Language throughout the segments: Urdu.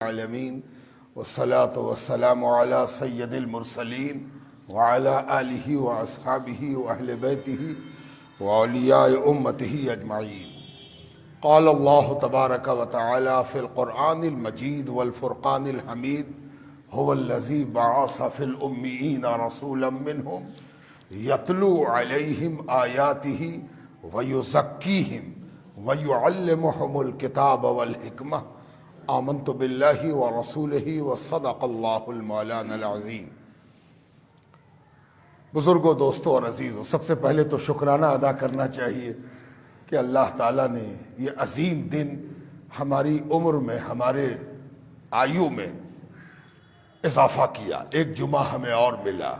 العالمین والصلاة والسلام علی سید المرسلین وعلی آلہ واصحابہ واہل بیتہ واولیاء امتہ اجمعین۔ قال اللہ تبارک و تعالی فی القرآن المجید والفرقان الحمید هو الذی بعث فی الامیین رسولا منہم یتلو علیہم آیاتہ ویزکیہم ویعلمہم الکتاب والحکمہ آمنت باللہ ورسولہ وصدق اللہ المولانا العظیم۔ بزرگوں، دوستوں اور عزیزوں، سب سے پہلے تو شکرانہ ادا کرنا چاہیے کہ اللہ تعالیٰ نے یہ عظیم دن ہماری عمر میں، ہمارے آیو میں اضافہ کیا، ایک جمعہ ہمیں اور ملا۔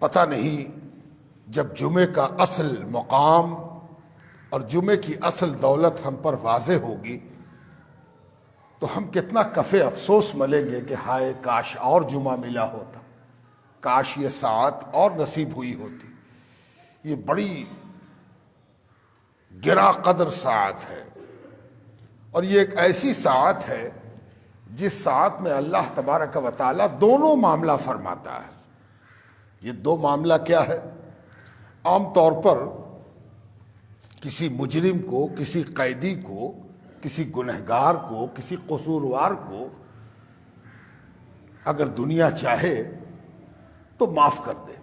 پتہ نہیں جب جمعے کا اصل مقام اور جمعے کی اصل دولت ہم پر واضح ہوگی تو ہم کتنا کف افسوس ملیں گے کہ ہائے کاش اور جمعہ ملا ہوتا، کاش یہ ساعت اور نصیب ہوئی ہوتی۔ یہ بڑی گراں قدر ساعت ہے، اور یہ ایک ایسی ساعت ہے جس ساعت میں اللہ تبارک و تعالیٰ دونوں معاملہ فرماتا ہے۔ یہ دو معاملہ کیا ہے؟ عام طور پر کسی مجرم کو، کسی قیدی کو، کسی گنہگار کو، کسی قصوروار کو اگر دنیا چاہے تو معاف کر دے،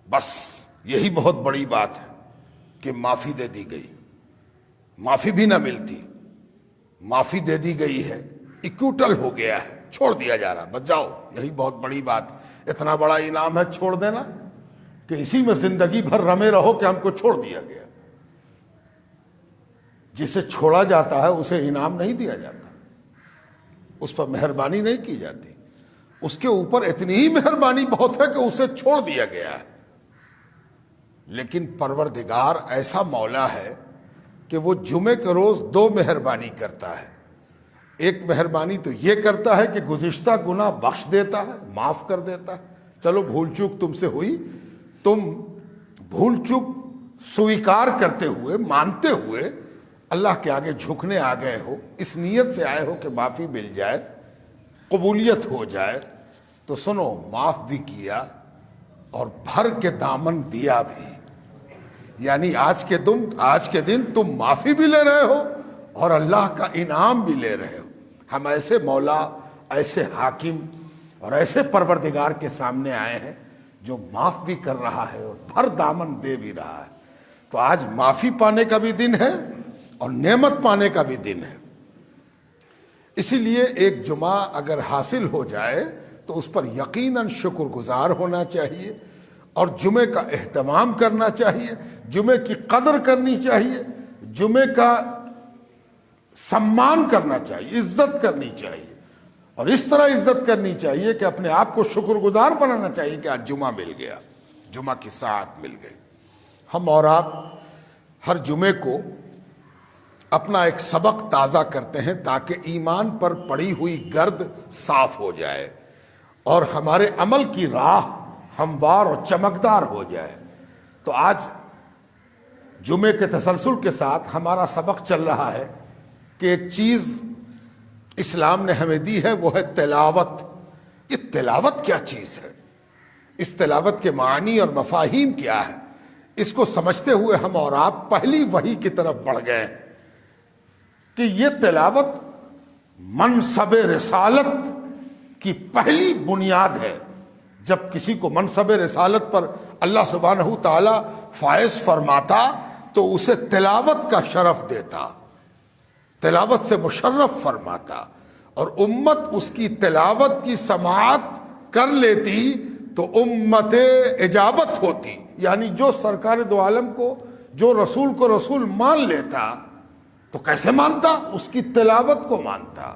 بس یہی بہت بڑی بات ہے کہ معافی دے دی گئی۔ معافی بھی نہ ملتی، معافی دے دی گئی ہے، ایکوٹل ہو گیا ہے، چھوڑ دیا جا رہا، بچ جاؤ، یہی بہت بڑی بات۔ اتنا بڑا انعام ہے چھوڑ دینا کہ اسی میں زندگی بھر رمے رہو کہ ہم کو چھوڑ دیا گیا۔ جسے چھوڑا جاتا ہے اسے انعام نہیں دیا جاتا، اس پر مہربانی نہیں کی جاتی، اس کے اوپر اتنی ہی مہربانی بہت ہے کہ اسے چھوڑ دیا گیا ہے۔ لیکن پروردگار ایسا مولا ہے کہ وہ جمعے کے روز دو مہربانی کرتا ہے۔ ایک مہربانی تو یہ کرتا ہے کہ گزشتہ گناہ بخش دیتا ہے، معاف کر دیتا ہے۔ چلو بھول چوک تم سے ہوئی، تم بھول چوک سویکار کرتے ہوئے، مانتے ہوئے اللہ کے آگے جھکنے آ گئے ہو، اس نیت سے آئے ہو کہ معافی مل جائے، قبولیت ہو جائے، تو سنو، معاف بھی کیا اور بھر کے دامن دیا بھی۔ یعنی آج کے دن تم معافی بھی لے رہے ہو اور اللہ کا انعام بھی لے رہے ہو۔ ہم ایسے مولا، ایسے حاکم اور ایسے پروردگار کے سامنے آئے ہیں جو معاف بھی کر رہا ہے اور بھر دامن دے بھی رہا ہے۔ تو آج معافی پانے کا بھی دن ہے اور نعمت پانے کا بھی دن ہے۔ اسی لیے ایک جمعہ اگر حاصل ہو جائے تو اس پر یقیناً شکر گزار ہونا چاہیے اور جمعے کا اہتمام کرنا چاہیے، جمعے کی قدر کرنی چاہیے، جمعے کا سمان کرنا چاہیے، عزت کرنی چاہیے، اور اس طرح عزت کرنی چاہیے کہ اپنے آپ کو شکر گزار بنانا چاہیے کہ آج جمعہ مل گیا، جمعہ کی ساعت مل گئی۔ ہم اور آپ ہر جمعے کو اپنا ایک سبق تازہ کرتے ہیں تاکہ ایمان پر پڑی ہوئی گرد صاف ہو جائے اور ہمارے عمل کی راہ ہموار اور چمکدار ہو جائے۔ تو آج جمعے کے تسلسل کے ساتھ ہمارا سبق چل رہا ہے کہ ایک چیز اسلام نے ہمیں دی ہے، وہ ہے تلاوت۔ یہ تلاوت کیا چیز ہے؟ اس تلاوت کے معنی اور مفاہیم کیا ہے؟ اس کو سمجھتے ہوئے ہم اور آپ پہلی وحی کی طرف بڑھ گئے ہیں کہ یہ تلاوت منصب رسالت کی پہلی بنیاد ہے۔ جب کسی کو منصب رسالت پر اللہ سبحانہ تعالیٰ فائز فرماتا تو اسے تلاوت کا شرف دیتا، تلاوت سے مشرف فرماتا، اور امت اس کی تلاوت کی سماعت کر لیتی تو امت اجابت ہوتی۔ یعنی جو سرکار دو عالم کو، جو رسول کو رسول مان لیتا تو کیسے مانتا؟ اس کی تلاوت کو مانتا،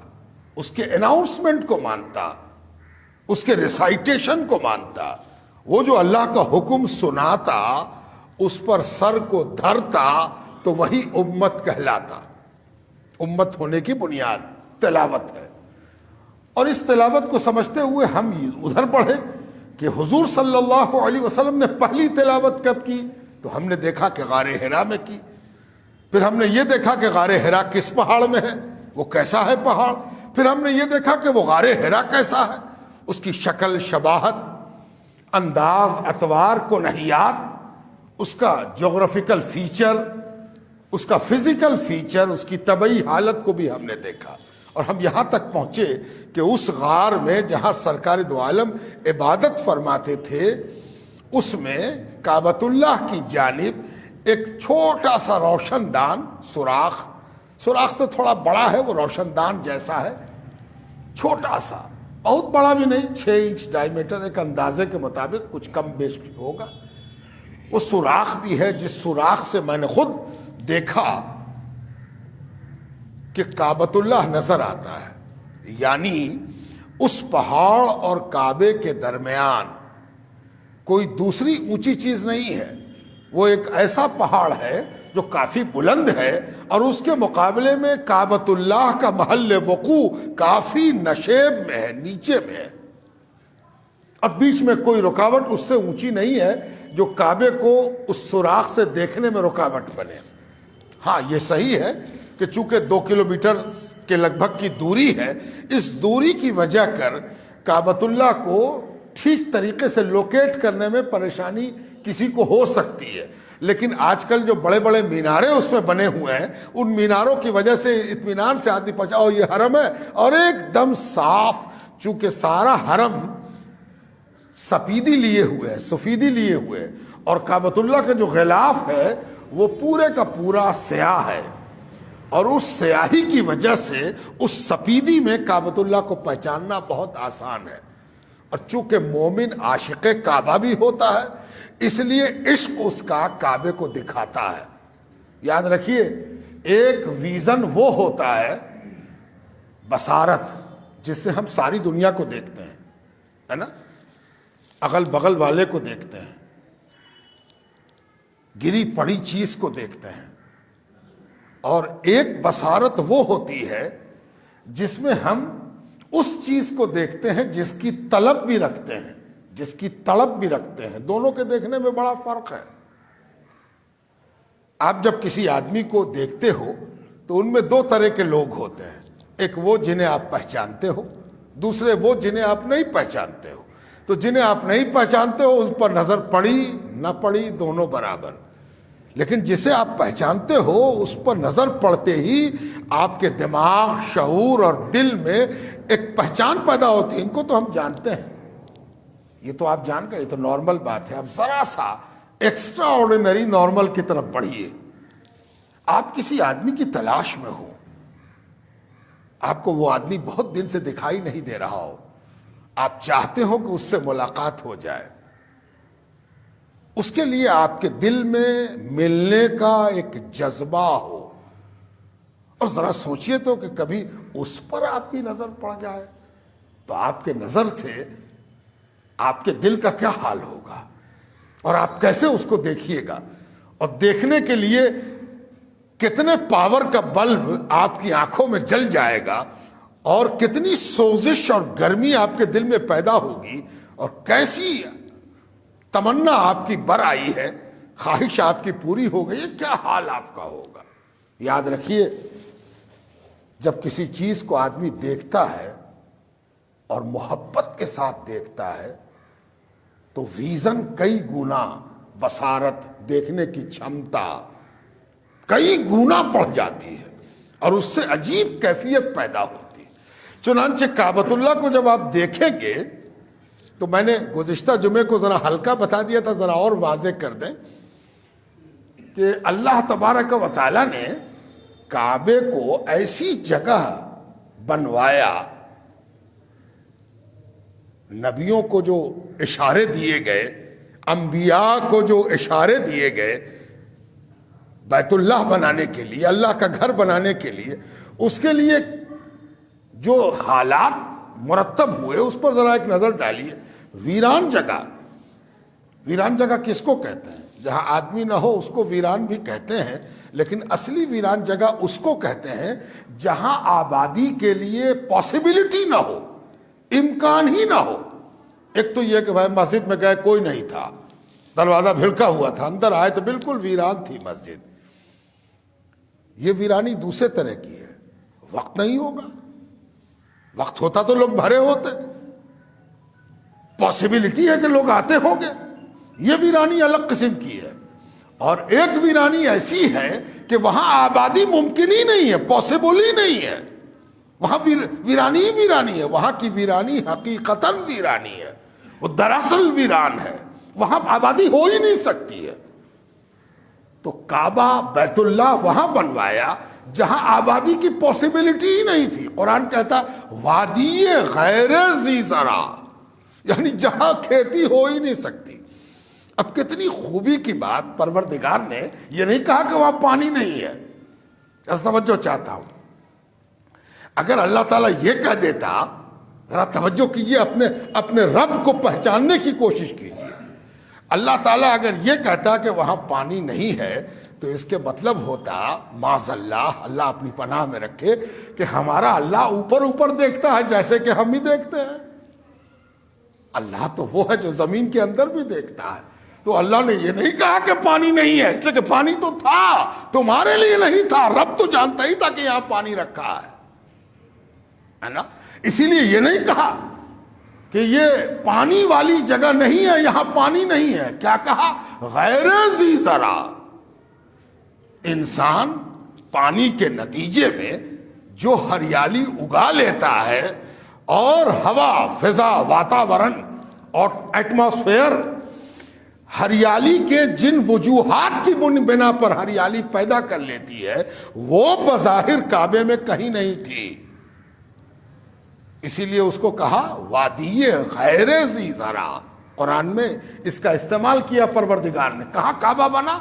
اس کے اناؤنسمنٹ کو مانتا، اس کے ریسائٹیشن کو مانتا۔ وہ جو اللہ کا حکم سناتا، اس پر سر کو دھرتا تو وہی امت کہلاتا۔ امت ہونے کی بنیاد تلاوت ہے، اور اس تلاوت کو سمجھتے ہوئے ہم ادھر پڑھے کہ حضور صلی اللہ علیہ وسلم نے پہلی تلاوت کب کی؟ تو ہم نے دیکھا کہ غار حرا میں کی۔ پھر ہم نے یہ دیکھا کہ غار حرا کس پہاڑ میں ہے، وہ کیسا ہے پہاڑ. پھر ہم نے یہ دیکھا کہ وہ غار حرا کیسا ہے، اس کی شکل، شباہت، انداز، اطوار، کنہیات، اس کا جغرافیکل فیچر، اس کا فزیکل فیچر، اس کی طبعی حالت کو بھی ہم نے دیکھا. اور ہم یہاں تک پہنچے کہ اس غار میں جہاں سرکار دو عالم عبادت فرماتے تھے، اس میں کعبۃ اللہ کی جانب ایک چھوٹا سا روشن دان، سوراخ سے تھوڑا بڑا ہے، وہ روشن دان جیسا ہے، چھوٹا سا، بہت بڑا بھی نہیں، 6 انچ ڈائیمیٹر، ایک اندازے کے مطابق کچھ کم بیش ہوگا. وہ سوراخ بھی ہے جس سوراخ سے میں نے خود دیکھا کہ کعبۃ اللہ نظر آتا ہے. یعنی اس پہاڑ اور کعبے کے درمیان کوئی دوسری اونچی چیز نہیں ہے. وہ ایک ایسا پہاڑ ہے جو کافی بلند ہے، اور اس کے مقابلے میں کعبۃ اللہ کا محل وقوع کافی نشیب میں ہے، نیچے میں ہے، اور بیچ میں کوئی رکاوٹ اس سے اونچی نہیں ہے جو کعبے کو اس سوراخ سے دیکھنے میں رکاوٹ بنے. ہاں یہ صحیح ہے کہ چونکہ 2 کلومیٹر کے لگ بھگ کی دوری ہے، اس دوری کی وجہ کر کعبۃ اللہ کو ٹھیک طریقے سے لوکیٹ کرنے میں پریشانی کسی کو ہو سکتی ہے. لیکن آج کل جو بڑے بڑے مینارے اس میں بنے ہوئے ہیں، ان میناروں کی وجہ سے اطمینان سے آدمی پہنچا یہ حرم ہے، اور ایک دم صاف، چونکہ سارا حرم سفیدی لیے ہوئے ہے، اور کعبۃ اللہ کا جو غلاف ہے وہ پورے کا پورا سیاہ ہے، اور اس سیاہی کی وجہ سے اس سفیدی میں کعبۃ اللہ کو پہچاننا بہت آسان ہے. اور چونکہ مومن عاشق کعبہ بھی ہوتا ہے، اس لیے عشق اس کا کعبے کو دکھاتا ہے. یاد رکھیے، ایک ویژن وہ ہوتا ہے بصارت، جس سے ہم ساری دنیا کو دیکھتے ہیں، ہے نا، اغل بغل والے کو دیکھتے ہیں، گری پڑی چیز کو دیکھتے ہیں. اور ایک بصارت وہ ہوتی ہے جس میں ہم اس چیز کو دیکھتے ہیں جس کی طلب بھی رکھتے ہیں، دونوں کے دیکھنے میں بڑا فرق ہے. آپ جب کسی آدمی کو دیکھتے ہو تو ان میں 2 طرح کے لوگ ہوتے ہیں، ایک وہ جنہیں آپ پہچانتے ہو، دوسرے وہ جنہیں آپ نہیں پہچانتے ہو. تو جنہیں آپ نہیں پہچانتے ہو اس پر نظر پڑی نہ پڑی دونوں برابر، لیکن جسے آپ پہچانتے ہو اس پر نظر پڑتے ہی آپ کے دماغ، شعور اور دل میں ایک پہچان پیدا ہوتی ہے. ان کو تو ہم جانتے ہیں، یہ تو آپ جان گئے، یہ تو نارمل بات ہے. اب ذرا سا ایکسٹرا آرڈینری نارمل کی طرف بڑھیے. آپ کسی آدمی کی تلاش میں ہو، آپ کو وہ آدمی بہت دن سے دکھائی نہیں دے رہا ہو، آپ چاہتے ہو کہ اس سے ملاقات ہو جائے، اس کے لیے آپ کے دل میں ملنے کا ایک جذبہ ہو. اور ذرا سوچئے تو کہ کبھی اس پر آپ کی نظر پڑ جائے تو آپ کے نظر سے آپ کے دل کا کیا حال ہوگا، اور آپ کیسے اس کو دیکھیے گا، اور دیکھنے کے لیے کتنے پاور کا بلب آپ کی آنکھوں میں جل جائے گا، اور کتنی سوزش اور گرمی آپ کے دل میں پیدا ہوگی، اور کیسی تمنا آپ کی بر آئی ہے، خواہش آپ کی پوری ہو گئی ہے، کیا حال آپ کا ہوگا. یاد رکھیے، جب کسی چیز کو آدمی دیکھتا ہے اور محبت کے ساتھ دیکھتا ہے تو ویژن کئی گنا، بصارت، دیکھنے کی چھمتا کئی گنا بڑھ جاتی ہے، اور اس سے عجیب کیفیت پیدا ہوتی ہے. چنانچہ کعبۃ اللہ کو جب آپ دیکھیں گے تو میں نے گزشتہ جمعے کو ذرا ہلکا بتا دیا تھا، ذرا اور واضح کر دیں کہ اللہ تبارک و تعالیٰ نے کعبے کو ایسی جگہ بنوایا، نبیوں کو جو اشارے دیے گئے، انبیاء کو جو اشارے دیے گئے بیت اللہ بنانے کے لیے، اللہ کا گھر بنانے کے لیے، اس کے لیے جو حالات مرتب ہوئے اس پر ذرا ایک نظر ڈالیے. ویران جگہ کس کو کہتے ہیں؟ جہاں آدمی نہ ہو اس کو ویران بھی کہتے ہیں، لیکن اصلی ویران جگہ اس کو کہتے ہیں جہاں آبادی کے لیے پاسبلٹی نہ ہو، امکان ہی نہ ہو. ایک تو یہ کہ بھائی مسجد میں گئے کوئی نہیں تھا، دروازہ بھڑکا ہوا تھا، اندر آئے تو بالکل ویران تھی مسجد. یہ ویرانی دوسرے طرح کی ہے. وقت نہیں ہوگا. وقت ہوتا تو لوگ بھرے ہوتے. پاسبلٹی ہے کہ لوگ آتے ہوں گے. یہ ویرانی الگ قسم کی ہے. اور ایک ویرانی ایسی ہے کہ وہاں آبادی ممکن ہی نہیں ہے, پاسبل ہی نہیں ہے. وہاں ویرانی ہی ویرانی ہے. وہاں کی ویرانی حقیقتاً ویرانی ہے, وہ دراصل ویران ہے. وہاں آبادی ہو ہی نہیں سکتی ہے. تو کعبہ بیت اللہ وہاں بنوایا جہاں آبادی کی پاسبلٹی ہی نہیں تھی. قرآن کہتا وادی غیر ذی زرع, یعنی جہاں کھیتی ہو ہی نہیں سکتی. اب کتنی خوبی کی بات, پروردگار نے یہ نہیں کہا کہ وہاں پانی نہیں ہے. توجہ چاہتا ہوں, اگر اللہ تعالیٰ یہ کہہ دیتا, ذرا توجہ کیجیے, اپنے رب کو پہچاننے کی کوشش کیجیے. اللہ تعالیٰ اگر یہ کہتا کہ وہاں پانی نہیں ہے تو اس کے مطلب ہوتا, معاذ اللہ, اللہ اپنی پناہ میں رکھے, کہ ہمارا اللہ اوپر اوپر دیکھتا ہے جیسے کہ ہم ہی دیکھتے ہیں. اللہ تو وہ ہے جو زمین کے اندر بھی دیکھتا ہے. تو اللہ نے یہ نہیں کہا کہ پانی نہیں ہے, اس لیے کہ پانی تو تھا, تمہارے لیے نہیں تھا. رب تو جانتا ہی تھا کہ یہاں پانی رکھا ہے نا. اسی لیے یہ نہیں کہا کہ یہ پانی والی جگہ نہیں ہے, یہاں پانی نہیں ہے. کیا کہا؟ غیر ذی زرع. انسان پانی کے نتیجے میں جو ہریالی اگا لیتا ہے, اور ہوا, فضا, واتاورن اور ایٹماسفیئر, ہریالی کے جن وجوہات کی بنا پر ہریالی پیدا کر لیتی ہے, وہ بظاہر کعبے میں کہیں نہیں تھی. اسی لیے اس کو کہا وادی غیر ذی زرع. قرآن میں اس کا استعمال کیا پروردگار نے. کہاں کعبہ بنا؟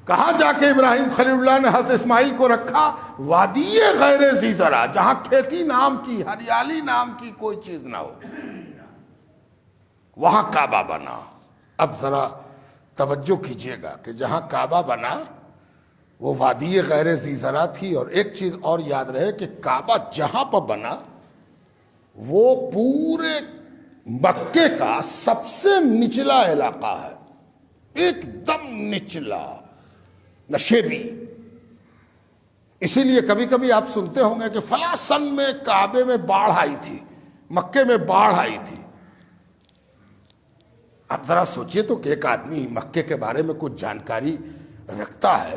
کہاں جا کے ابراہیم خلیل اللہ نے حضرت اسماعیل کو رکھا؟ وادی غیر ذی زرع, جہاں کھیتی نام کی, ہریالی نام کی کوئی چیز نہ ہو, وہاں کعبہ بنا. اب ذرا توجہ کیجئے گا کہ جہاں کعبہ بنا وہ وادی غیر ذی زرع تھی. اور ایک چیز اور یاد رہے کہ کعبہ جہاں پر بنا وہ پورے مکے کا سب سے نچلا علاقہ ہے, ایک دم نچلا, نشیبی. اسی لیے کبھی کبھی آپ سنتے ہوں گے کہ فلاں سن میں کعبے میں باڑھ آئی تھی, مکے میں باڑھ آئی تھی. اب ذرا سوچئے تو کہ ایک آدمی مکے کے بارے میں کچھ جانکاری رکھتا ہے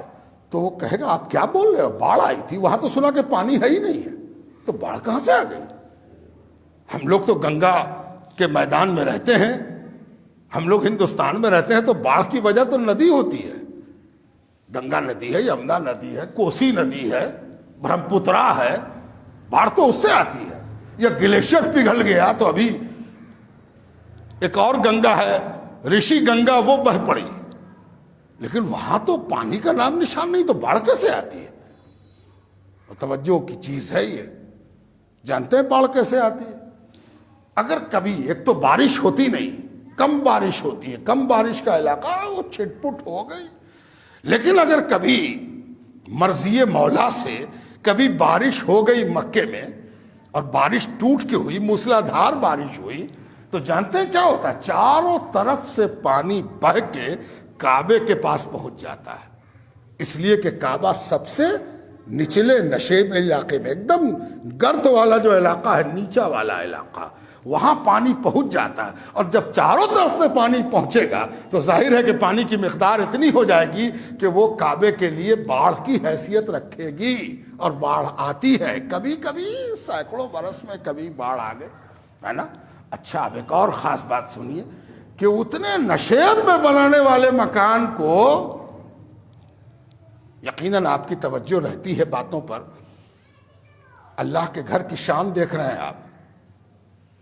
تو وہ کہے گا آپ کیا بول رہے ہو, باڑھ آئی تھی, وہاں تو سنا کہ پانی ہے ہی نہیں ہے, تو باڑھ کہاں سے آ گئی؟ ہم لوگ تو گنگا کے میدان میں رہتے ہیں, ہم لوگ ہندوستان میں رہتے ہیں, تو باڑھ کی وجہ تو ندی ہوتی ہے. گنگا ندی ہے, یمنا ندی ہے, کوسی ندی ہے, برہم پترا ہے, باڑھ تو اس سے آتی ہے. یا گلیشیر پگھل گیا تو ابھی ایک اور گنگا ہے رشی گنگا, وہ بہہ پڑی, لیکن وہاں تو پانی کا نام نشان نہیں, تو باڑھ کیسے آتی ہے؟ توجہ کی چیز ہے یہ. جانتے ہیں باڑھ کیسے آتی ہے؟ اگر کبھی, ایک تو بارش ہوتی نہیں, کم بارش ہوتی ہے, کم بارش کا علاقہ وہ چھٹ پٹ ہو گئی. لیکن اگر کبھی مرضی مولا سے کبھی بارش ہو گئی مکے میں, اور بارش ٹوٹ کے ہوئی, موسلا دھار بارش ہوئی, تو جانتے ہیں کیا ہوتا ہے؟ چاروں طرف سے پانی بہہ کے کعبے کے پاس پہنچ جاتا ہے. اس لیے کہ کعبہ سب سے نچلے نشیب علاقے میں, ایک دم گرد والا جو علاقہ ہے, نیچا والا علاقہ, وہاں پانی پہنچ جاتا ہے. اور جب چاروں طرف سے پانی پہنچے گا تو ظاہر ہے کہ پانی کی مقدار اتنی ہو جائے گی کہ وہ کعبے کے لیے باڑھ کی حیثیت رکھے گی. اور باڑھ آتی ہے کبھی کبھی, سینکڑوں برس میں کبھی باڑھ آ گئے, ہے نا. اچھا, اب ایک اور خاص بات سنیے کہ اتنے نشیب میں بنانے والے مکان کو یقیناً آپ کی توجہ رہتی ہے باتوں پر. اللہ کے گھر کی شان دیکھ رہے ہیں آپ,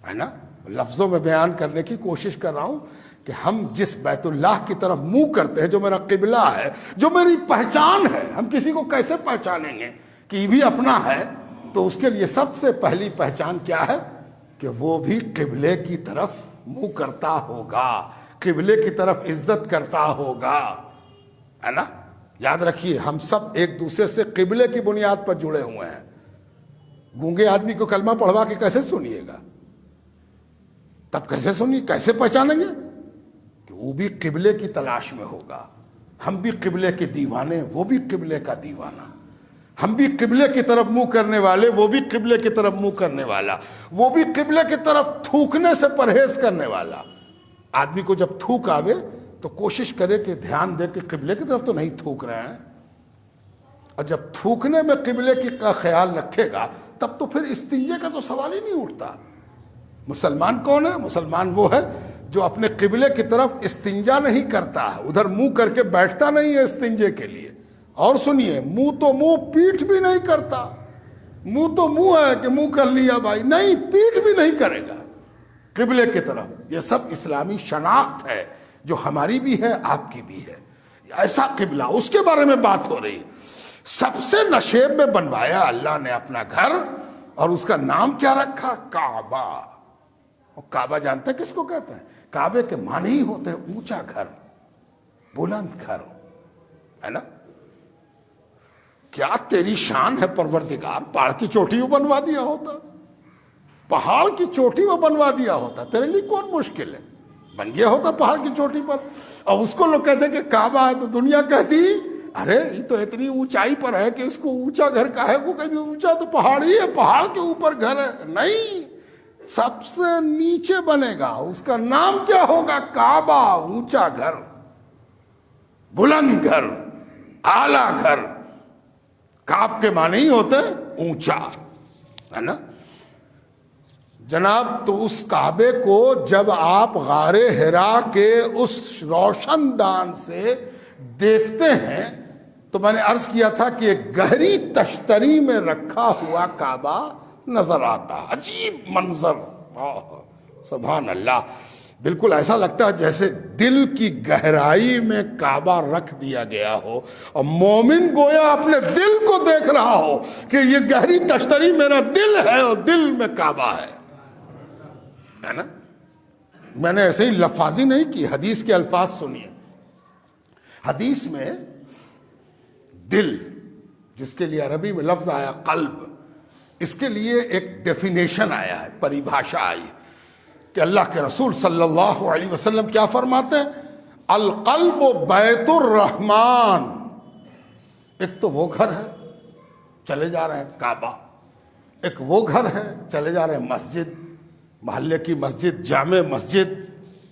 ہے نا. لفظوں میں بیان کرنے کی کوشش کر رہا ہوں کہ ہم جس بیت اللہ کی طرف منہ کرتے ہیں, جو میرا قبلہ ہے, جو میری پہچان ہے, ہم کسی کو کیسے پہچانیں گے کہ یہ بھی اپنا ہے؟ تو اس کے لیے سب سے پہلی پہچان کیا ہے کہ وہ بھی قبلے کی طرف منہ کرتا ہوگا, قبلے کی طرف عزت کرتا ہوگا, ہے نا. یاد رکھیے ہم سب ایک دوسرے سے قبلے کی بنیاد پر جڑے ہوئے ہیں. گونگے آدمی کو کلمہ پڑھوا کے کیسے سنیے گا؟ تب کیسے سنیے, کیسے پہچانیں گے کہ وہ بھی قبلے کی تلاش میں ہوگا. ہم بھی قبلے کے دیوانے, وہ بھی قبلے کا دیوانہ. ہم بھی قبلے کی طرف منہ کرنے والے، وہ بھی قبلے کی طرف منہ کرنے والا، وہ بھی قبلے کی طرف تھوکنے سے پرہیز کرنے والا۔ آدمی کو جب تھوک آوے تو کوشش کرے کہ دھیان دے کہ قبلے کی طرف تو نہیں تھوک رہے ہیں، اور جب تھوکنے میں قبلے کا خیال رکھے گا تب تو پھر استنجے کا تو سوال ہی نہیں اٹھتا۔ مسلمان کون ہے؟ مسلمان وہ ہے جو اپنے قبلے کی طرف استنجا نہیں کرتا ہے، ادھر منہ کر کے بیٹھتا نہیں ہے استنجے کے لیے۔ اور سنیے، منہ تو منہ، پیٹھ بھی نہیں کرتا۔ منہ تو منہ ہے کہ منہ کر لیا بھائی، نہیں، پیٹھ بھی نہیں کرے گا قبلے کی طرف۔ یہ سب اسلامی شناخت ہے جو ہماری بھی ہے، آپ کی بھی ہے۔ ایسا قبلہ، اس کے بارے میں بات ہو رہی ہے۔ سب سے نشیب میں بنوایا اللہ نے اپنا گھر، اور اس کا نام کیا رکھا؟ کعبہ۔ اور کعبہ جانتے ہیں کس کو کہتے ہیں؟ کعبے کے معنی ہی ہوتے ہیں اونچا گھر، بلند گھر، ہے نا؟ کیا تیری شان ہے پروردگار، پہاڑ کی چوٹی وہ بنوا دیا ہوتا، پہاڑ کی چوٹی وہ بنوا دیا ہوتا، تیرے لیے کون مشکل ہے؟ بن گیا ہوتا پہاڑ کی چوٹی پر۔ اور اس کو لوگ کہتے ہیں کہ کعبہ ہے، تو دنیا کہتی ارے یہ تو اتنی اونچائی پر ہے کہ اس کو اونچا گھر کہے کو کہتی، اونچا تو پہاڑ ہی ہے، پہاڑ کے اوپر گھر ہے۔ نہیں، سب سے نیچے بنے گا، اس کا نام کیا ہوگا؟ کعبہ، اونچا گھر، بلند گھر، اعلیٰ گھر۔ کعب کے معنی ہی ہوتے اونچا، ہے نا جناب؟ تو اس کعبے کو جب آپ غار حرا کے اس روشن دان سے دیکھتے ہیں تو میں نے عرض کیا تھا کہ ایک گہری تشتری میں رکھا ہوا کعبہ نظر آتا، عجیب منظر، سبحان اللہ۔ بالکل ایسا لگتا ہے جیسے دل کی گہرائی میں کعبہ رکھ دیا گیا ہو، اور مومن گویا اپنے دل کو دیکھ رہا ہو کہ یہ گہری تشتری میرا دل ہے اور دل میں کعبہ ہے نا؟ میں نے ایسے ہی لفاظی نہیں کی، حدیث کے الفاظ سنیے۔ حدیث میں دل، جس کے لیے عربی میں لفظ آیا قلب، اس کے لیے ایک ڈیفینیشن آیا ہے، پریبھاشا آئی کہ اللہ کے رسول صلی اللہ علیہ وسلم کیا فرماتے ہیں؟ القلب بیت الرحمن۔ ایک تو وہ گھر ہے، چلے جا رہے ہیں کعبہ، ایک وہ گھر ہے، چلے جا رہے ہیں مسجد، محلے کی مسجد، جامع مسجد،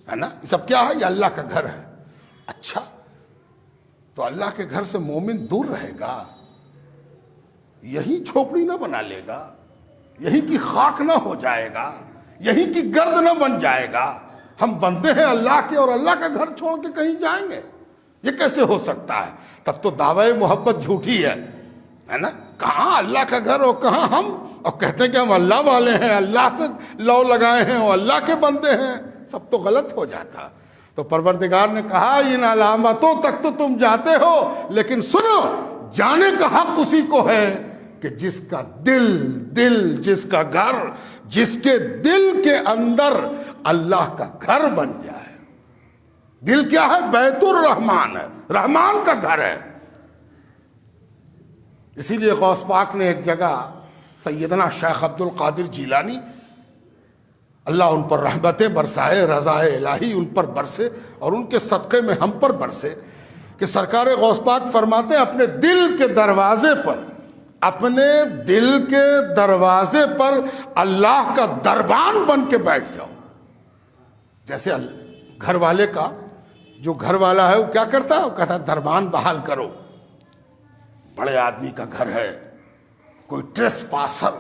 ہے نا؟ یہ سب کیا ہے؟ یہ اللہ کا گھر ہے۔ اچھا، تو اللہ کے گھر سے مومن دور رہے گا، یہی جھوپڑی نہ بنا لے گا، یہی کی خاک نہ ہو جائے گا، یہی کی گرد نہ بن جائے گا؟ ہم بندے ہیں اللہ کے اور اللہ کا گھر چھوڑ کے کہیں جائیں گے؟ یہ کیسے ہو سکتا ہے؟ تب تو دعوی محبت جھوٹی ہے نا؟ کہاں اللہ کا گھر اور کہاں ہم، اور کہتے ہیں کہ ہم اللہ والے ہیں، اللہ سے لو لگائے ہیں اور اللہ کے بندے ہیں، سب تو غلط ہو جاتا۔ تو پروردگار نے کہا ان علامتوں تک تو تم جاتے ہو، لیکن سنو، جانے کا حق اسی کو ہے کہ جس کا دل، جس کا گھر، جس کے دل کے اندر اللہ کا گھر بن جائے۔ دل کیا ہے؟ بیت الرحمن ہے، رحمان کا گھر ہے۔ اسی لیے غوث پاک نے ایک جگہ سیدنا شیخ عبد القادر جیلانی، اللہ ان پر رحمتیں برسائے، رضائے الہی ان پر برسے اور ان کے صدقے میں ہم پر برسے، کہ سرکار غوث پاک فرماتے ہیں اپنے دل کے دروازے پر، اپنے دل کے دروازے پر اللہ کا دربان بن کے بیٹھ جاؤ۔ جیسے گھر والے کا، جو گھر والا ہے وہ کیا کرتا ہے؟ وہ کہتا ہے دربان بحال کرو۔ بڑے آدمی کا گھر ہے، کوئی ٹریس پاسر،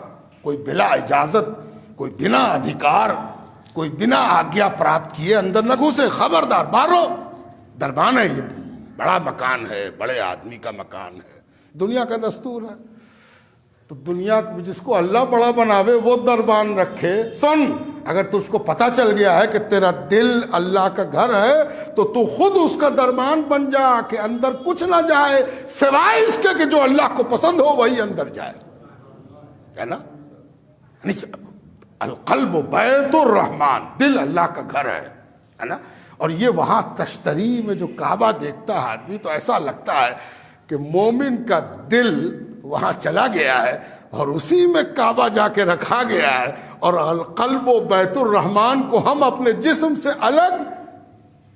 کوئی بلا اجازت، کوئی بنا ادھیکار، کوئی بنا آگیا پراپت کیے اندر نہ گھسے، خبردار، باہرو۔ دربان ہے، یہ بڑا مکان ہے، بڑے آدمی کا مکان ہے، دنیا کا دستور ہے۔ تو دنیا جس کو اللہ بڑا بناوے وہ دربان رکھے۔ سن، اگر تجھ کو پتہ چل گیا ہے کہ تیرا دل اللہ کا گھر ہے تو تو خود اس کا دربان بن جا کہ اندر کچھ نہ جائے سوائے اس کے کہ جو اللہ کو پسند ہو وہی اندر جائے، ہے نا؟ القلب بیت الرحمن، دل اللہ کا گھر ہے نا؟ اور یہ وہاں تشتری میں جو کعبہ دیکھتا ہے آدمی تو ایسا لگتا ہے کہ مومن کا دل وہاں چلا گیا ہے اور اسی میں کعبہ جا کے رکھا گیا ہے، اور القلب و بیت الرحمن کو ہم اپنے جسم سے الگ،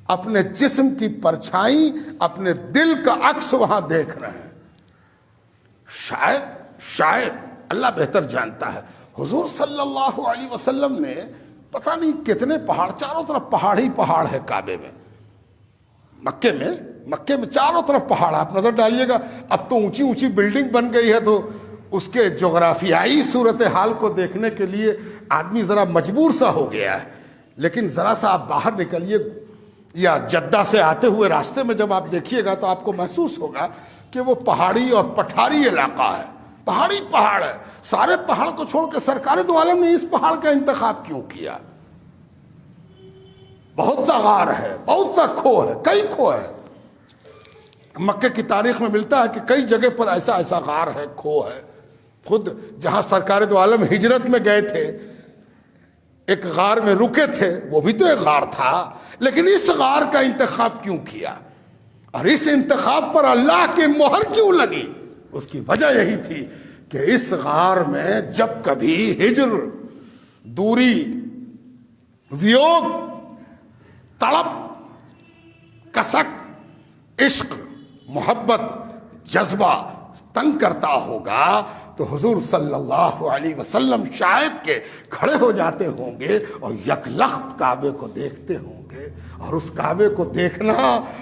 اپنے جسم کی پرچھائی، اپنے دل کا عکس وہاں دیکھ رہے ہیں۔ شاید اللہ بہتر جانتا ہے، حضور صلی اللہ علیہ وسلم نے پتہ نہیں کتنے پہاڑ، چاروں طرف پہاڑ ہی پہاڑ ہے کعبے میں، مکے میں چاروں طرف پہاڑ، آپ نظر ڈالیے گا، اب تو اونچی اونچی بلڈنگ بن گئی ہے تو اس کے جغرافیائی صورتحال کو دیکھنے کے لیے آدمی ذرا مجبور سا ہو گیا ہے، لیکن ذرا سا آپ باہر نکلیے یا جدہ سے آتے ہوئے راستے میں جب آپ دیکھیے گا تو آپ کو محسوس ہوگا کہ وہ پہاڑی اور پٹھاری علاقہ ہے، پہاڑی پہاڑ ہے، سارے پہاڑ کو چھوڑ کے سرکار دو عالم نے اس پہاڑ کا انتخاب کیوں کیا؟ بہت سا غار ہے، بہت سا کھو ہے، کئی کھو ہے، مکے کی تاریخ میں ملتا ہے کہ کئی جگہ پر ایسا غار ہے، کھو ہے، خود جہاں سرکار دو عالم ہجرت میں گئے تھے ایک غار میں رکے تھے، وہ بھی تو ایک غار تھا، لیکن اس غار کا انتخاب کیوں کیا اور اس انتخاب پر اللہ کی مہر کیوں لگی؟ اس کی وجہ یہی تھی کہ اس غار میں جب کبھی ہجر، دوری، ویوگ، تڑپ، کسک، عشق، محبت، جذبہ تنگ کرتا ہوگا تو حضور صلی اللہ علیہ وسلم شاید کہ کھڑے ہو جاتے ہوں گے اور یک لخت کعبے کو دیکھتے ہوں گے، اور اس کعبے کو دیکھنا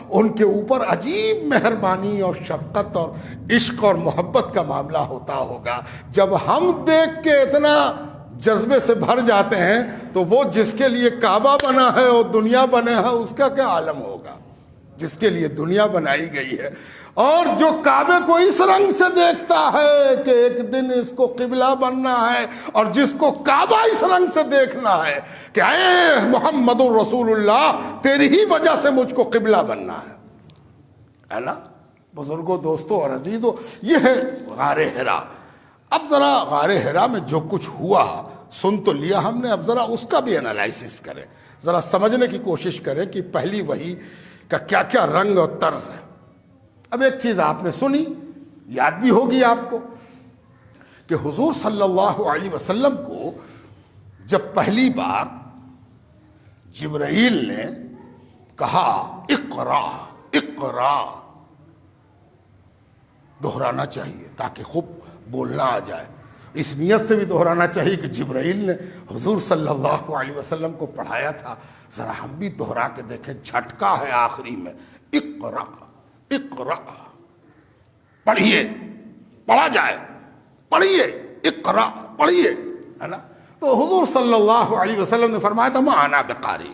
ان کے اوپر عجیب مہربانی اور شفقت اور عشق اور محبت کا معاملہ ہوتا ہوگا۔ جب ہم دیکھ کے اتنا جذبے سے بھر جاتے ہیں تو وہ جس کے لیے کعبہ بنا ہے اور دنیا بنے ہے اس کا کیا عالم ہوگا، جس کے لیے دنیا بنائی گئی ہے، اور جو کعبے کو اس رنگ سے دیکھتا ہے کہ ایک دن اس کو قبلہ بننا ہے، اور جس کو کعبہ اس رنگ سے دیکھنا ہے کہ اے محمد رسول اللہ تیری ہی وجہ سے مجھ کو قبلہ بننا ہے نا۔ بزرگوں، دوستوں اور عزیزوں، یہ ہے غار حرا۔ اب ذرا غار حرا میں جو کچھ ہوا سن تو لیا ہم نے، اب ذرا اس کا بھی انالائسس کریں، ذرا سمجھنے کی کوشش کریں کہ پہلی وحی کا کیا کیا رنگ اور طرز ہے۔ اب ایک چیز آپ نے سنی، یاد بھی ہوگی آپ کو، کہ حضور صلی اللہ علیہ وسلم کو جب پہلی بار جبرائیل نے کہا اقرا اقرا، دہرانا چاہیے تاکہ خوب بولنا آ جائے، اس نیت سے بھی دہرانا چاہیے کہ جبرائیل نے حضور صلی اللہ علیہ وسلم کو پڑھایا تھا، ذرا ہم بھی دہرا کے دیکھیں، جھٹکا ہے آخری میں، اقرا اقرا، پڑھیے، پڑھا جائے، پڑھیے، اقرا، پڑھیے، ہے نا۔ تو حضور صلی اللہ علیہ وسلم نے فرمایا تھا ما انا بقاری،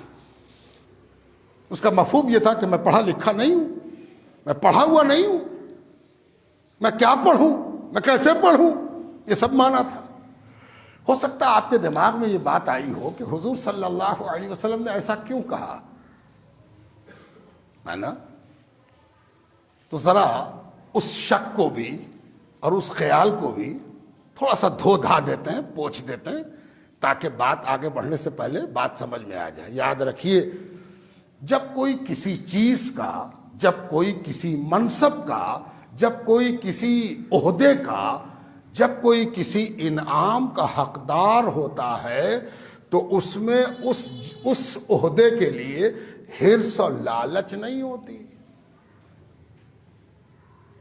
اس کا مفہوم یہ تھا کہ میں پڑھا لکھا نہیں ہوں، میں پڑھا ہوا نہیں ہوں، میں کیا پڑھوں، میں کیسے پڑھوں، یہ سب مانا تھا۔ ہو سکتا ہے آپ کے دماغ میں یہ بات آئی ہو کہ حضور صلی اللہ علیہ وسلم نے ایسا کیوں کہا، ہے نا۔ تو ذرا اس شک کو بھی اور اس خیال کو بھی تھوڑا سا دھو دھا دیتے ہیں، پوچھ دیتے ہیں، تاکہ بات آگے بڑھنے سے پہلے بات سمجھ میں آ جائے۔ یاد رکھیے، جب کوئی کسی چیز کا، جب کوئی کسی منصب کا، جب کوئی کسی عہدے کا، جب کوئی کسی انعام کا حقدار ہوتا ہے تو اس میں اس عہدے کے لیے حرص اور لالچ نہیں ہوتی۔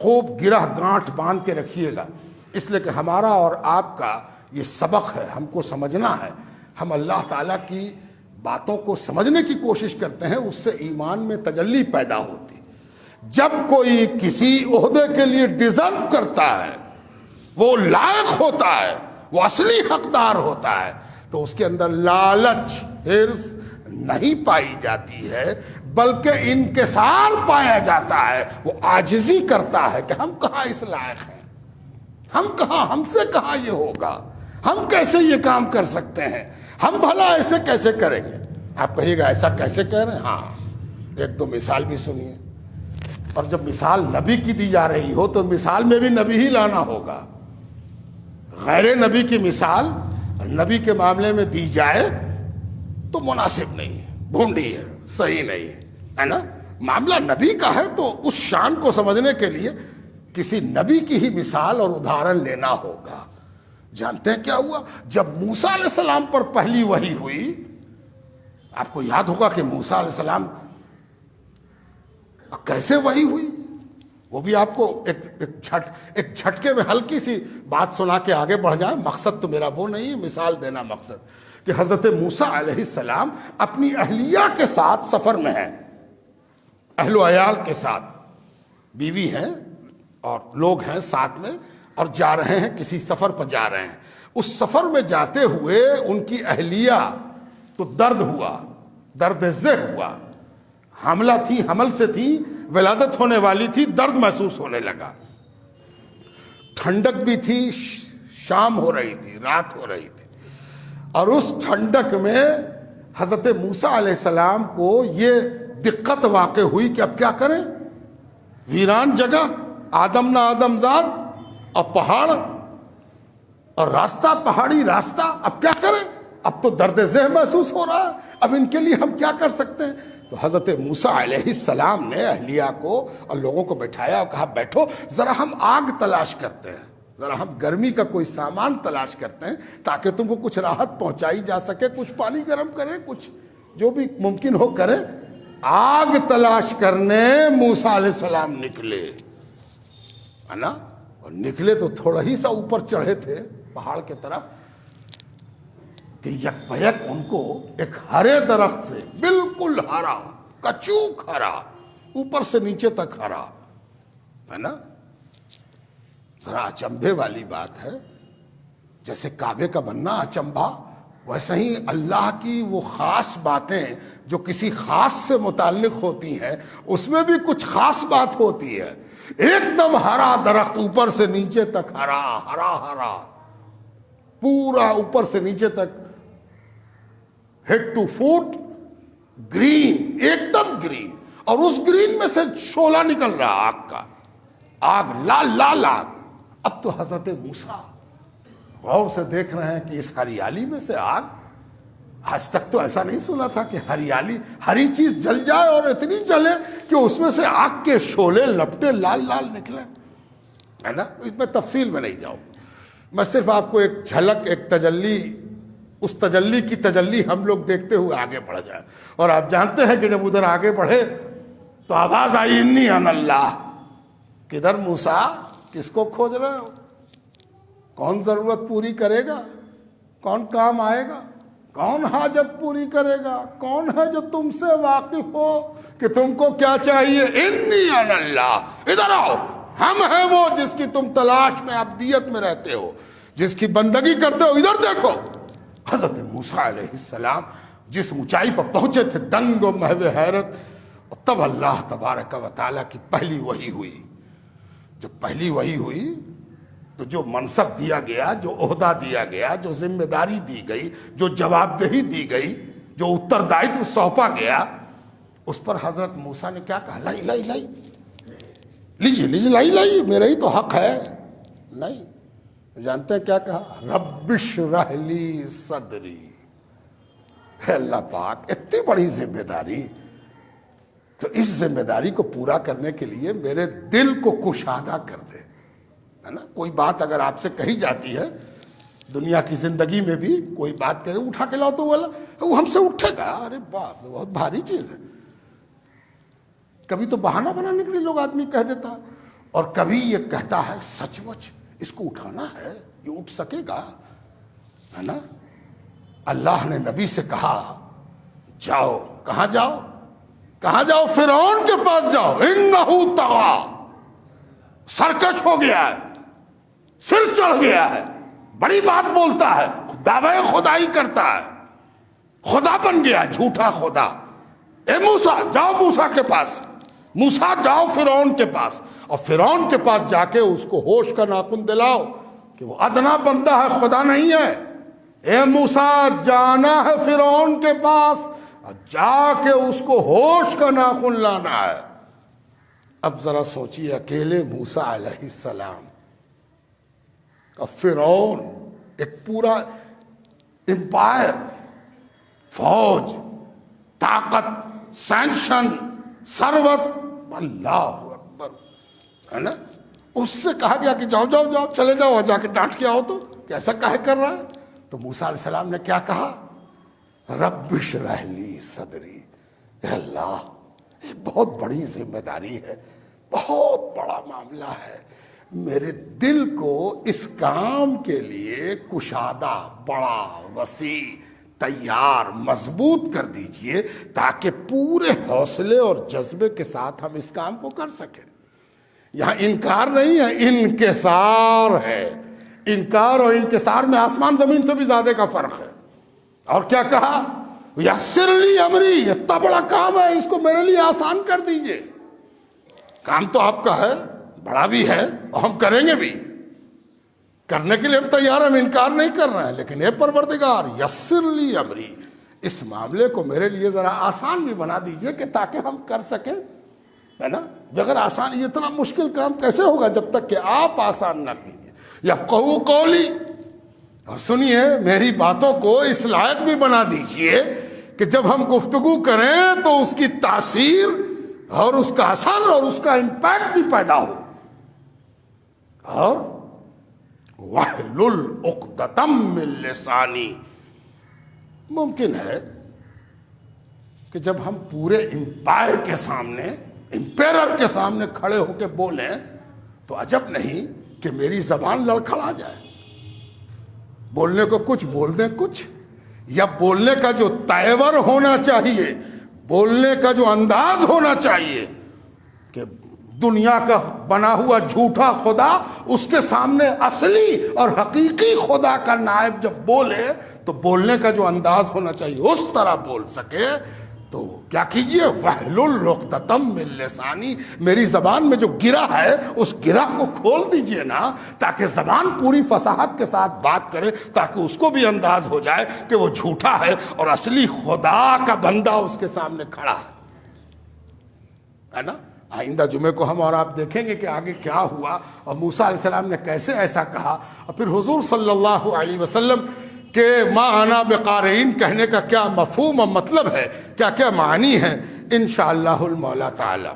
خوب گرہ گانٹھ باندھ کے رکھیے گا، اس لیے کہ ہمارا اور آپ کا یہ سبق ہے، ہم کو سمجھنا ہے، ہم اللہ تعالیٰ کی باتوں کو سمجھنے کی کوشش کرتے ہیں، اس سے ایمان میں تجلی پیدا ہوتی۔ جب کوئی کسی عہدے کے لیے ڈیزرو کرتا ہے، وہ لائق ہوتا ہے، وہ اصلی حقدار ہوتا ہے، تو اس کے اندر لالچ، حرص نہیں پائی جاتی ہے، بلکہ انکسار پایا جاتا ہے، وہ عاجزی کرتا ہے کہ ہم کہاں اس لائق ہیں، ہم کہاں، ہم سے کہاں یہ ہوگا، ہم کیسے یہ کام کر سکتے ہیں، ہم بھلا ایسے کیسے کریں گے۔ آپ کہیے گا ایسا کیسے کہہ رہے ہیں؟ ہاں، ایک دو مثال بھی سنیے، اور جب مثال نبی کی دی جا رہی ہو تو مثال میں بھی نبی ہی لانا ہوگا، غیر نبی کی مثال نبی کے معاملے میں دی جائے تو مناسب نہیں ہے، بھونڈی ہے، صحیح نہیں ہے نا۔ معاملہ نبی کا ہے تو اس شان کو سمجھنے کے لیے کسی نبی کی ہی مثال اور ادھارن لینا ہوگا۔ جانتے ہیں کیا ہوا؟ جب موسیٰ علیہ السلام پر پہلی وحی ہوئی، آپ کو یاد ہوگا کہ موسیٰ علیہ السلام کیسے وحی ہوئی، وہ بھی آپ کو ایک جھٹکے میں ہلکی سی بات سنا کے آگے بڑھ جائیں. مقصد تو میرا وہ نہیں ہے، مثال دینا مقصد کہ حضرت موسیٰ علیہ السلام اپنی اہلیہ کے ساتھ سفر میں ہیں، اہل و عیال کے ساتھ، بیوی ہیں اور لوگ ہیں ساتھ میں، اور جا رہے ہیں، کسی سفر پر جا رہے ہیں. اس سفر میں جاتے ہوئے ان کی اہلیہ تو درد ہوا، درد ذہ ہوا، حاملہ تھی، حمل سے تھی، ولادت ہونے والی تھی، درد محسوس ہونے لگا. ٹھنڈک بھی تھی، شام ہو رہی تھی، رات ہو رہی تھی، اور اس ٹھنڈک میں حضرت موسیٰ علیہ السلام کو یہ دقت واقع ہوئی کہ اب کیا کریں؟ ویران جگہ، آدم نہ آدم زاد، اور پہاڑ اور راستہ، پہاڑی راستہ، اب کیا کریں؟ اب تو درد ذہن محسوس ہو رہا ہے، اب ان کے لیے ہم کیا کر سکتے ہیں؟ تو حضرت موسیٰ علیہ السلام نے اہلیہ کو اور لوگوں کو بٹھایا اور کہا بیٹھو، ذرا ہم آگ تلاش کرتے ہیں، ذرا ہم گرمی کا کوئی سامان تلاش کرتے ہیں تاکہ تم کو کچھ راحت پہنچائی جا سکے، کچھ پانی گرم کریں، کچھ جو بھی ممکن ہو کریں. آگ تلاش کرنے موسیٰ علیہ السلام نکلے، ہے نا؟ اور نکلے تو تھوڑا ہی سا اوپر چڑھے تھے پہاڑ کے طرف کہ یک بیک ان کو ایک ہرے درخت سے، بالکل ہرا، کچوک ہرا، اوپر سے نیچے تک ہرا، ہے نا؟ ذرا اچنبھے والی بات ہے. جیسے کعبے کا بننا اچنبھا، ویسے ہی اللہ کی وہ خاص باتیں جو کسی خاص سے متعلق ہوتی ہیں، اس میں بھی کچھ خاص بات ہوتی ہے. ایک دم ہرا درخت، اوپر سے نیچے تک ہرا ہرا ہرا، پورا اوپر سے نیچے تک، ہیڈ ٹو فوٹ گرین، ایک دم گرین، اور اس گرین میں سے شعلہ نکل رہا آگ کا، آگ، لال لال آگ. اب تو حضرت موسیٰ غور سے دیکھ رہے ہیں کہ اس ہریالی میں سے آگ، آج تک تو ایسا نہیں سنا تھا کہ ہریالی، ہری چیز جل جائے اور اتنی جلے کہ اس میں سے آگ کے شعلے لپٹے لال لال نکلے، ہے نا؟ اس میں تفصیل میں نہیں جاؤں، میں صرف آپ کو ایک جھلک، ایک تجلی، اس تجلی کی تجلی ہم لوگ دیکھتے ہوئے آگے بڑھ جائیں. اور آپ جانتے ہیں کہ جب ادھر آگے بڑھے تو آواز آئی انی انا اللہ. کدھر موسیٰ؟ کس کو کھوج رہے ہو؟ کون ضرورت پوری کرے گا؟ کون کام آئے گا؟ کون حاجت پوری کرے گا؟ کون ہے جو تم سے واقف ہو کہ تم کو کیا چاہیے؟ انی انا اللہ، ادھر آؤ، ہم ہیں وہ جس کی تم تلاش میں ابدیت میں رہتے ہو، جس کی بندگی کرتے ہو، ادھر دیکھو. حضرت موسیٰ علیہ السلام جس اونچائی پر پہنچے تھے، دنگ و محو حیرت، اور تب اللہ تبارک و تعالیٰ کی پہلی وحی ہوئی. جب پہلی وحی ہوئی تو جو منصب دیا گیا، جو عہدہ دیا گیا، جو ذمہ داری دی گئی، جو جواب دہی دی گئی، جو اتردائتو سونپا گیا، اس پر حضرت موسیٰ نے کیا کہا؟ لائی لائی لائی، لیجیے لیجیے، لائی لائی، میرا ہی تو حق ہے. نہیں، جانتے ہیں کیا کہا؟ رب اشرح لی صدری. اللہ پاک، اتنی بڑی ذمہ داری، تو اس ذمہ داری کو پورا کرنے کے لیے میرے دل کو کشادہ کر دے، ہے نا؟ کوئی بات اگر آپ سے کہی جاتی ہے دنیا کی زندگی میں بھی، کوئی بات کہے اٹھا کے لاؤ تو وہ ہم سے اٹھے گا، ارے باپ، بہت بھاری چیز ہے. کبھی تو بہانہ بنانے کے لیے لوگ آدمی کہہ دیتا، اور کبھی یہ کہتا ہے سچ مچ اس کو اٹھانا ہے، یہ اٹھ سکے گا، ہے نا؟ اللہ نے نبی سے کہا جاؤ. کہاں جاؤ؟ کہاں جاؤ؟ فرعون کے پاس جاؤ. انہو طغی، سرکش ہو گیا ہے، سر چڑھ گیا ہے، بڑی بات بولتا ہے، دعوی خدائی کرتا ہے، خدا بن گیا، جھوٹا خدا. اے موسیٰ، جاؤ موسیٰ کے پاس، موسیٰ جاؤ فرعون کے پاس، اور فرعون کے پاس جا کے اس کو ہوش کا ناخن دلاؤ کہ وہ ادنا بندہ ہے، خدا نہیں ہے. اے موسیٰ، جانا ہے فرعون کے پاس، جا کے اس کو ہوش کا ناخن لانا ہے. اب ذرا سوچیے، اکیلے موسیٰ علیہ السلام اور فرعون، ایک پورا امپائر، فوج، طاقت، سینکشن، ثروت، اللہ اکبر، ہے نا؟ اس سے کہا گیا کہ جاؤ جاؤ جاؤ، چلے جاؤ، اور جا کے ڈانٹ کے آؤ تو کیسا کہے کر رہا ہے؟ تو موسیٰ علیہ السلام نے کیا کہا؟ رب اشرح لی صدری. اے اللہ، یہ بہت بڑی ذمہ داری ہے، بہت بڑا معاملہ ہے، میرے دل کو اس کام کے لیے کشادہ، بڑا، وسیع، تیار، مضبوط کر دیجئے تاکہ پورے حوصلے اور جذبے کے ساتھ ہم اس کام کو کر سکیں۔ یہاں انکار نہیں ہے، انکسار ہے۔ انکار اور انکسار میں آسمان زمین سے بھی زیادہ کا فرق ہے۔ اور کیا کہا؟ یسر لی امری، یہ اتنا بڑا کام ہے، اس کو میرے لیے آسان کر دیجئے۔ کام تو آپ کا ہے، بڑا بھی ہے، اور ہم کریں گے بھی، کرنے کے لیے ہم تیار ہیں، ہم انکار نہیں کر رہے ہیں، لیکن اے پروردگار یسر لی امری، اس معاملے کو میرے لیے ذرا آسان بھی بنا دیجئے کہ تاکہ ہم کر سکیں، ہے نا؟ بغیر آسان یہ اتنا مشکل کام کیسے ہوگا جب تک کہ آپ آسان نہ کیجیے۔ یفقہوا قولی، اور سنیے میری باتوں کو اس لائق بھی بنا دیجئے کہ جب ہم گفتگو کریں تو اس کی تاثیر اور اس کا اثر اور اس کا امپیکٹ بھی پیدا ہو۔ اور وَاحْلُلْ عُقْدَةً مِّن لِّسَانِي، ممکن ہے کہ جب ہم پورے امپائر کے سامنے، امپیرر کے سامنے کھڑے ہو کے بولیں تو عجب نہیں کہ میری زبان لڑکھڑا جائے، بولنے کو کچھ بول دیں کچھ، یا بولنے کا جو تیور ہونا چاہیے، بولنے کا جو انداز ہونا چاہیے کہ دنیا کا بنا ہوا جھوٹا خدا اس کے سامنے اصلی اور حقیقی خدا کا نائب جب بولے تو بولنے کا جو انداز ہونا چاہیے اس طرح بول سکے، تو کیا کیجئے؟ وَاحْلُلْ عُقْدَةً مِّن لِّسَانِي، میری زبان میں جو گرہ ہے اس گرہ کو کھول دیجئے نا، تاکہ زبان پوری فصاحت کے ساتھ بات کرے، تاکہ اس کو بھی انداز ہو جائے کہ وہ جھوٹا ہے اور اصلی خدا کا بندہ اس کے سامنے کھڑا ہے نا؟ آئندہ جمعے کو ہم اور آپ دیکھیں گے کہ آگے کیا ہوا اور موسیٰ علیہ السلام نے کیسے ایسا کہا، اور پھر حضور صلی اللہ علیہ وسلم کہ ما انا بقارئین کہنے کا کیا مفہوم اور مطلب ہے، کیا کیا معنی ہے، انشاءاللہ المولا تعالی۔